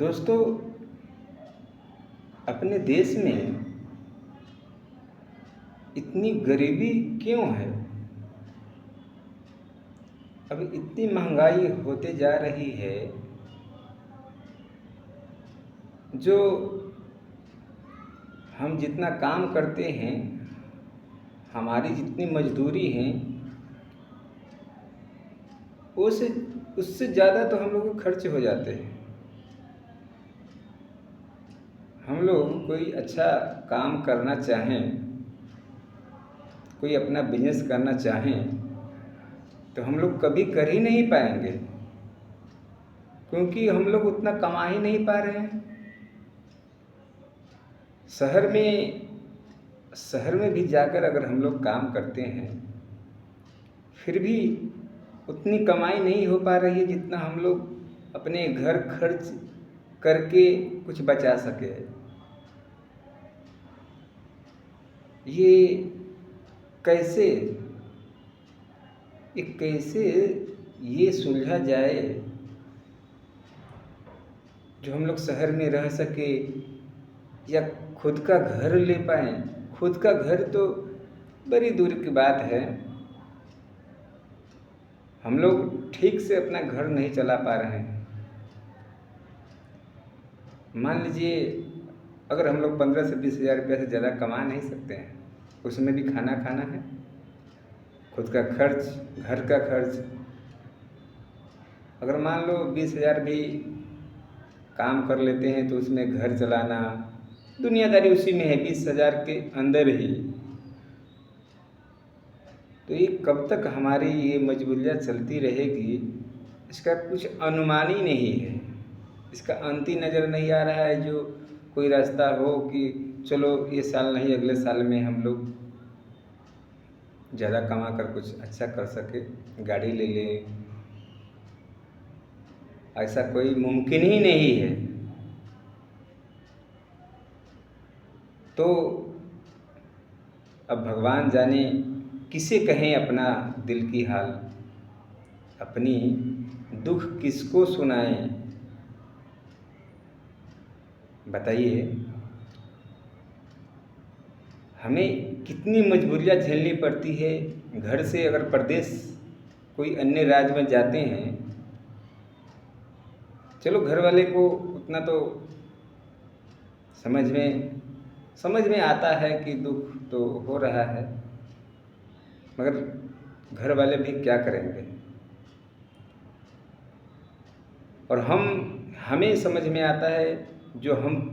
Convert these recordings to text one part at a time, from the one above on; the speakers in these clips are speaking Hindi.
दोस्तों, अपने देश में इतनी गरीबी क्यों है? अब इतनी महंगाई होते जा रही है जो हम जितना काम करते हैं, हमारी जितनी मजदूरी है उससे उससे ज़्यादा तो हम लोग को खर्च हो जाते हैं। हम लोग कोई अच्छा काम करना चाहें, कोई अपना बिजनेस करना चाहें तो हम लोग कभी कर ही नहीं पाएंगे, क्योंकि हम लोग उतना कमा ही नहीं पा रहे हैं। शहर में भी जाकर अगर हम लोग काम करते हैं फिर भी उतनी कमाई नहीं हो पा रही है जितना हम लोग अपने घर खर्च करके कुछ बचा सके। ये कैसे ये कैसे ये सुलझा जाए जो हम लोग शहर में रह सके या खुद का घर ले पाएँ। खुद का घर तो बड़ी दूर की बात है, हम लोग ठीक से अपना घर नहीं चला पा रहे हैं। मान लीजिए अगर हम लोग 15 से 20 हज़ार रुपये से ज़्यादा कमा नहीं सकते हैं, उसमें भी खाना खाना है, खुद का खर्च, घर का खर्च। अगर मान लो 20 हज़ार भी काम कर लेते हैं तो उसमें घर चलाना, दुनियादारी उसी में है 20 हज़ार के अंदर ही। तो ये कब तक हमारी ये मजबूरियाँ चलती रहेगी, इसका कुछ अनुमान ही नहीं है। इसका अंत ही नज़र नहीं आ रहा है जो कोई रास्ता हो कि चलो ये साल नहीं अगले साल में हम लोग ज़्यादा कमा कर कुछ अच्छा कर सके, गाड़ी ले लें। ऐसा कोई मुमकिन ही नहीं है। तो अब भगवान जाने किसे कहें अपना दिल की हाल, अपनी दुख किसको सुनाएं। बताइए, हमें कितनी मजबूरियाँ झेलनी पड़ती है। घर से अगर परदेश कोई अन्य राज्य में जाते हैं, चलो घर वाले को उतना तो समझ में आता है कि दुख तो हो रहा है, मगर घर वाले भी क्या करेंगे। और हमें समझ में आता है जो हम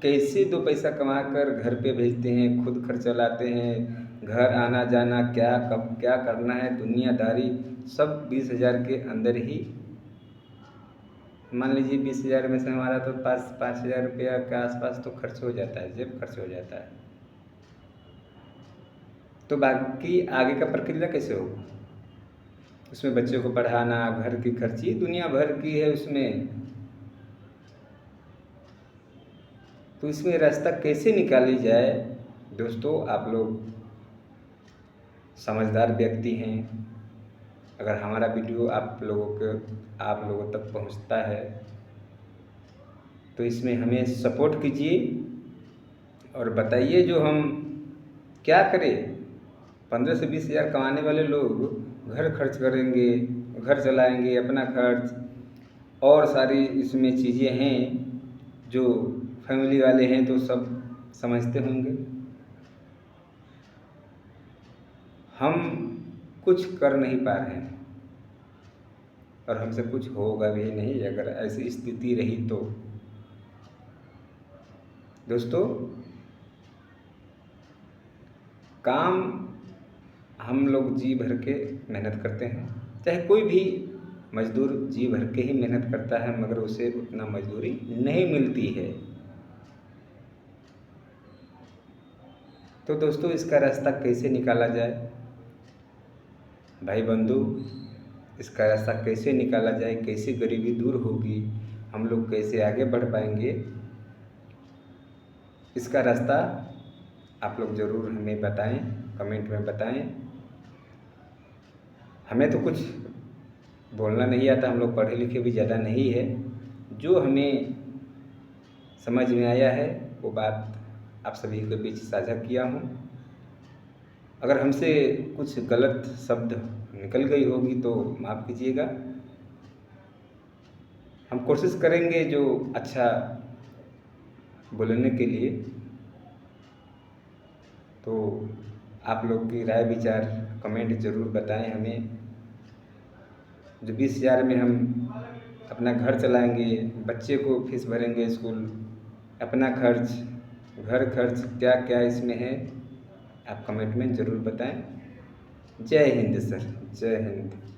कैसे 2 पैसा कमा कर घर पे भेजते हैं, खुद खर्च चलाते हैं, घर आना जाना क्या कब क्या करना है, दुनियादारी सब 20 हज़ार के अंदर ही। मान लीजिए 20 हज़ार में से हमारा तो 5 हज़ार रुपया के आसपास तो खर्च हो जाता है, जेब खर्च हो जाता है। तो बाकी आगे का प्रक्रिया कैसे होगा? उसमें बच्चों को पढ़ाना, घर की खर्ची दुनिया भर की है उसमें। तो इसमें रास्ता कैसे निकाली जाए? दोस्तों, आप लोग समझदार व्यक्ति हैं। अगर हमारा वीडियो आप लोगों तक पहुंचता है तो इसमें हमें सपोर्ट कीजिए और बताइए जो हम क्या करें। 15 से 20 हज़ार कमाने वाले लोग घर खर्च करेंगे, घर चलाएंगे, अपना खर्च और सारी इसमें चीज़ें हैं जो फैमिली वाले हैं तो सब समझते होंगे। हम कुछ कर नहीं पा रहे हैं और हमसे कुछ होगा भी नहीं अगर ऐसी स्थिति रही तो। दोस्तों, काम हम लोग जी भर के मेहनत करते हैं, चाहे कोई भी मजदूर जी भर के ही मेहनत करता है, मगर उसे उतना मजदूरी नहीं मिलती है। तो दोस्तों, इसका रास्ता कैसे निकाला जाए? भाई बंधु, इसका रास्ता कैसे निकाला जाए, कैसे गरीबी दूर होगी, हम लोग कैसे आगे बढ़ पाएंगे, इसका रास्ता आप लोग ज़रूर हमें बताएं, कमेंट में बताएं। हमें तो कुछ बोलना नहीं आता, हम लोग पढ़े लिखे भी ज़्यादा नहीं है। जो हमें समझ में आया है वो बात आप सभी के बीच साझा किया हूँ। अगर हमसे कुछ गलत शब्द निकल गई होगी तो माफ़ कीजिएगा। हम कोशिश करेंगे जो अच्छा बोलने के लिए। तो आप लोग की राय विचार कमेंट ज़रूर बताएं हमें। जो 20,000 में हम अपना घर चलाएंगे, बच्चे को फीस भरेंगे स्कूल, अपना खर्च, घर खर्च, क्या क्या इसमें है आप कमेंट में ज़रूर बताएं। जय हिंद सर, जय हिंद।